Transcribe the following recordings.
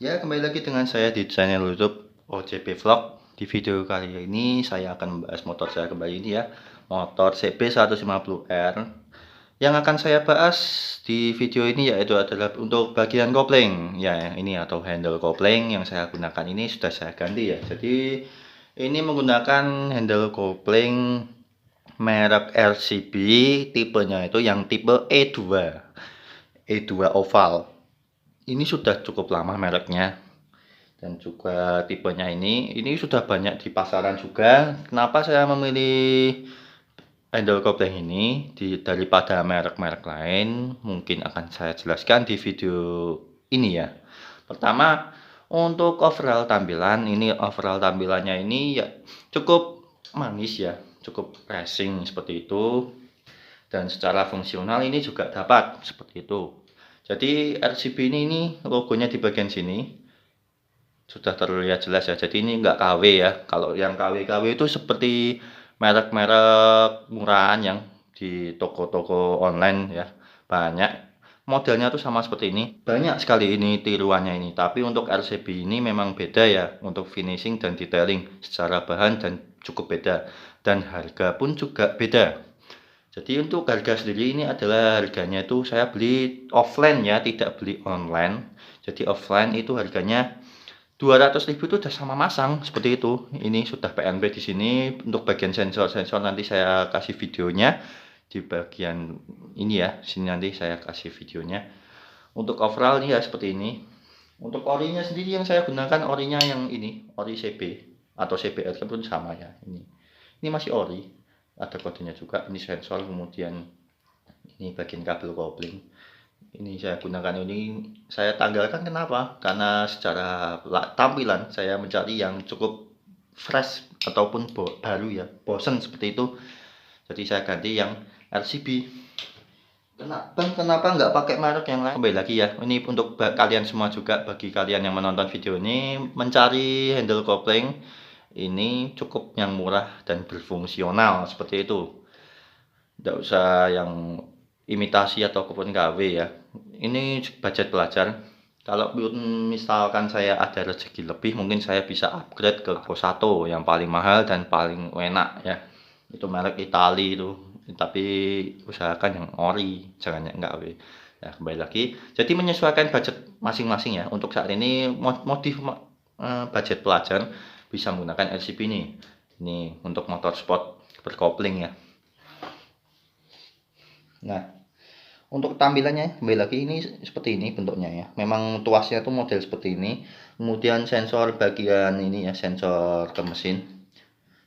Ya, kembali lagi dengan saya di channel YouTube OJP Vlog. Di video kali ini saya akan membahas motor saya kembali ini ya, motor CB150R. Yang akan saya bahas di video ini yaitu adalah untuk bagian kopling. Ya, ini atau handle kopling yang saya gunakan ini sudah saya ganti ya. Jadi ini menggunakan handle kopling merek RCB, tipenya itu yang tipe E2 oval. Ini sudah cukup lama mereknya. Dan juga tipenya ini sudah banyak di pasaran juga. Kenapa saya memilih handle kopling ini daripada merek-merek lain? Mungkin akan saya jelaskan di video ini ya. Pertama, untuk overall tampilannya ini ya cukup manis ya, cukup racing seperti itu. Dan secara fungsional ini juga dapat seperti itu. Jadi RCB ini logonya di bagian sini sudah terlihat jelas ya. Jadi ini enggak KW ya. Kalau yang KW itu seperti merek-merek murahan yang di toko-toko online ya. Banyak modelnya tuh sama seperti ini. Banyak sekali ini tiruannya ini. Tapi untuk RCB ini memang beda ya. Untuk finishing dan detailing secara bahan dan cukup beda. Dan harga pun juga beda. Jadi untuk harga sendiri ini adalah harganya itu saya beli offline ya, tidak beli online. Jadi offline itu harganya 200.000 itu udah sama masang seperti itu. Ini sudah PNP di sini. Untuk bagian sensor nanti saya kasih videonya di bagian ini ya. Sini nanti saya kasih videonya. Untuk overall ini ya seperti ini. Untuk orinya sendiri yang saya gunakan orinya yang ini, ori CB atau CBR pun sama ya. Ini masih ori. Ada kodenya juga. Ini sensor, kemudian ini bagian kabel kopling. Ini saya gunakan ini, saya tanggalkan kenapa? Karena secara tampilan saya mencari yang cukup fresh ataupun baru ya, bosen seperti itu. Jadi saya ganti yang RCB. Kenapa nggak pakai merek yang lain? Kembali lagi ya, ini untuk kalian semua juga, bagi kalian yang menonton video ini mencari handle kopling ini cukup yang murah dan berfungsional seperti itu. Tidak usah yang imitasi ataupun KW ya. Ini budget pelajar. Kalau misalkan saya ada rezeki lebih, mungkin saya bisa upgrade ke Posato yang paling mahal dan paling enak ya. Itu merek Itali itu. Tapi usahakan yang ori, jangan yang KW. Ya, kembali lagi. Jadi menyesuaikan budget masing-masing ya. Untuk saat ini modif budget pelajar bisa menggunakan LCB ini. Ini untuk motor sport berkopling ya. Nah, untuk tampilannya kembali lagi ini seperti ini bentuknya ya. Memang tuasnya tuh model seperti ini. Kemudian sensor bagian ini ya, sensor ke mesin.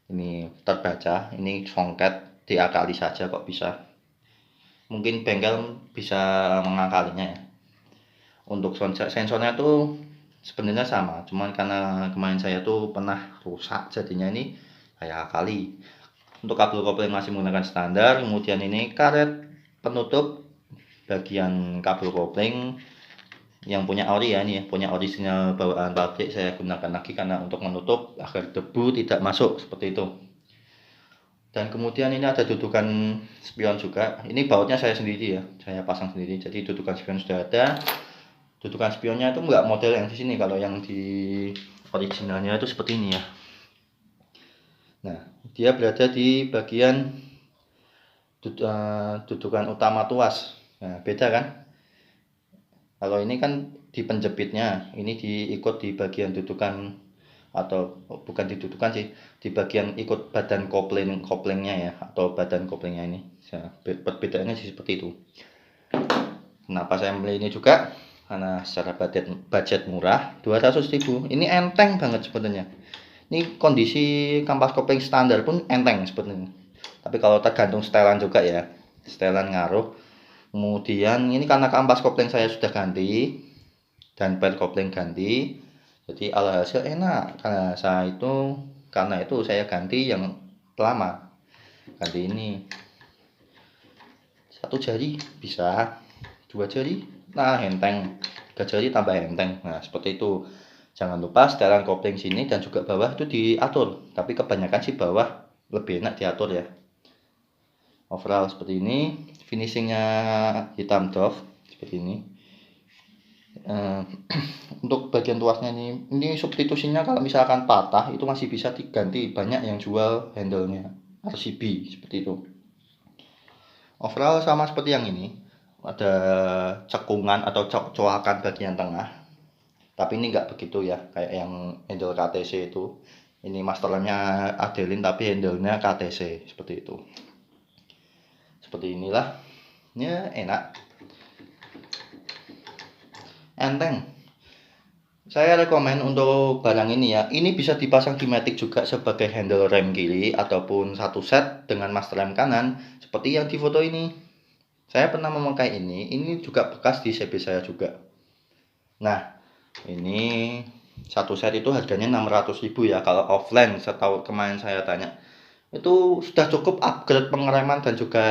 Ini terbaca, ini songket diakali saja kok bisa. Mungkin bengkel bisa mengakalinya ya. Untuk sensornya tuh sebenarnya sama, cuman karena kemarin saya tuh pernah rusak jadinya ini saya akali. Untuk kabel kopling masih menggunakan standar, kemudian ini karet penutup bagian kabel kopling yang punya ori ya, ini ya, punya original bawaan pabrik saya gunakan lagi karena untuk menutup agar debu tidak masuk seperti itu. Dan kemudian ini ada dudukan spion juga. Ini bautnya saya sendiri ya, saya pasang sendiri. Jadi dudukan spion sudah ada. Dudukan spionnya itu enggak model yang di sini, kalau yang di originalnya itu seperti ini ya. Nah, dia berada di bagian dudukan utama tuas. Nah, beda kan? Kalau ini kan di penjepitnya, ini diikut di bagian dudukan, atau bukan di dudukan sih, di bagian ikut badan koplingnya ya, atau badan koplingnya ini. Perbedaannya sih seperti itu. Kenapa saya membeli ini juga? Karena secara budget murah, 200.000. Ini enteng banget sebenarnya. Ini kondisi kampas kopling standar pun enteng sebenarnya. Tapi kalau tergantung setelan juga ya, setelan ngaruh. Kemudian ini karena kampas kopling saya sudah ganti dan bel kopling ganti, jadi alhasil enak. Karena itu saya ganti yang lama, ganti ini. Satu jari bisa, 2 jari, nah enteng, 3 jari tambah enteng. Nah seperti itu. Jangan lupa setelan kopling sini dan juga bawah itu diatur, tapi kebanyakan sih bawah lebih enak diatur ya. Overall seperti ini, finishingnya hitam doff seperti ini. Eh, untuk bagian tuasnya ini substitusinya kalau misalkan patah itu masih bisa diganti, banyak yang jual handle-nya RCB seperti itu. Overall sama seperti yang ini, ada cekungan atau coakan bagian tengah, tapi ini nggak begitu ya kayak yang handle KTC itu. Ini masternya Adelin tapi handle-nya KTC seperti itu. Seperti inilah, ya enak, enteng. Saya rekomen untuk barang ini ya. Ini bisa dipasang di Matic juga sebagai handle rem kiri ataupun satu set dengan master rem kanan seperti yang di foto ini. Saya pernah memakai ini juga bekas di CB saya juga. Nah, ini satu set itu harganya 600.000 ya. Kalau offline setahu kemarin saya tanya, itu sudah cukup upgrade pengereman dan juga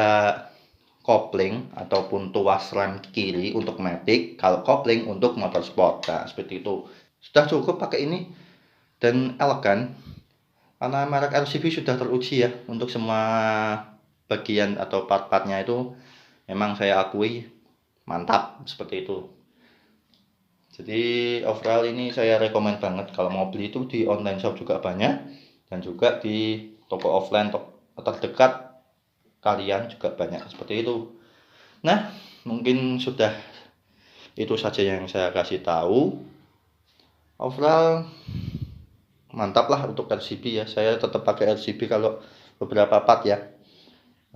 kopling ataupun tuas rem kiri untuk Matic, kalau kopling untuk motorsport. Nah, seperti itu. Sudah cukup pakai ini dan elegan karena merek RCB sudah teruji ya untuk semua bagian atau part-partnya itu memang saya akui mantap seperti itu. Jadi overall ini saya rekomen banget kalau mau beli itu di online shop juga banyak dan juga di toko offline terdekat kalian juga banyak seperti itu. Nah, mungkin sudah itu saja yang saya kasih tahu. Overall mantap lah untuk RCB ya. Saya tetap pakai RCB kalau beberapa part ya.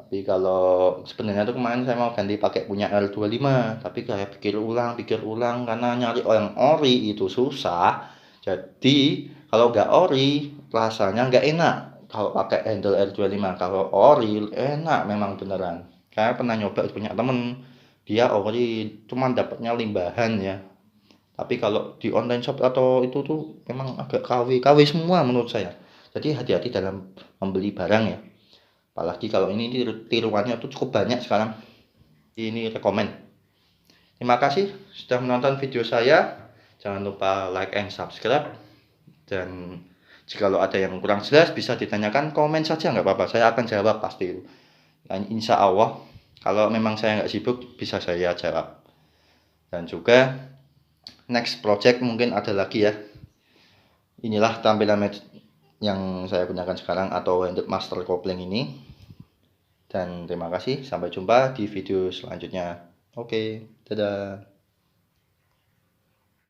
Tapi kalau sebenarnya tuh kemarin saya mau ganti pakai punya L25, tapi kayak pikir ulang karena nyari yang ori itu susah. Jadi kalau nggak ori rasanya nggak enak kalau pakai handle L25. Kalau ori enak memang beneran. Saya pernah nyoba punya temen, dia ori cuman dapatnya limbahan ya. Tapi kalau di online shop atau itu tuh memang agak KW semua menurut saya. Jadi hati-hati dalam membeli barang ya. Apalagi kalau ini tiruannya tuh cukup banyak sekarang. Ini rekomen. Terima kasih sudah menonton video saya. Jangan lupa like and subscribe. Dan jika ada yang kurang jelas bisa ditanyakan, komen saja nggak apa-apa. Saya akan jawab pasti. Dan insya Allah kalau memang saya nggak sibuk bisa saya jawab. Dan juga next project mungkin ada lagi ya. Inilah tampilan yang saya gunakan sekarang atau untuk master kopling ini. Dan terima kasih, sampai jumpa di video selanjutnya. Oke, dadah.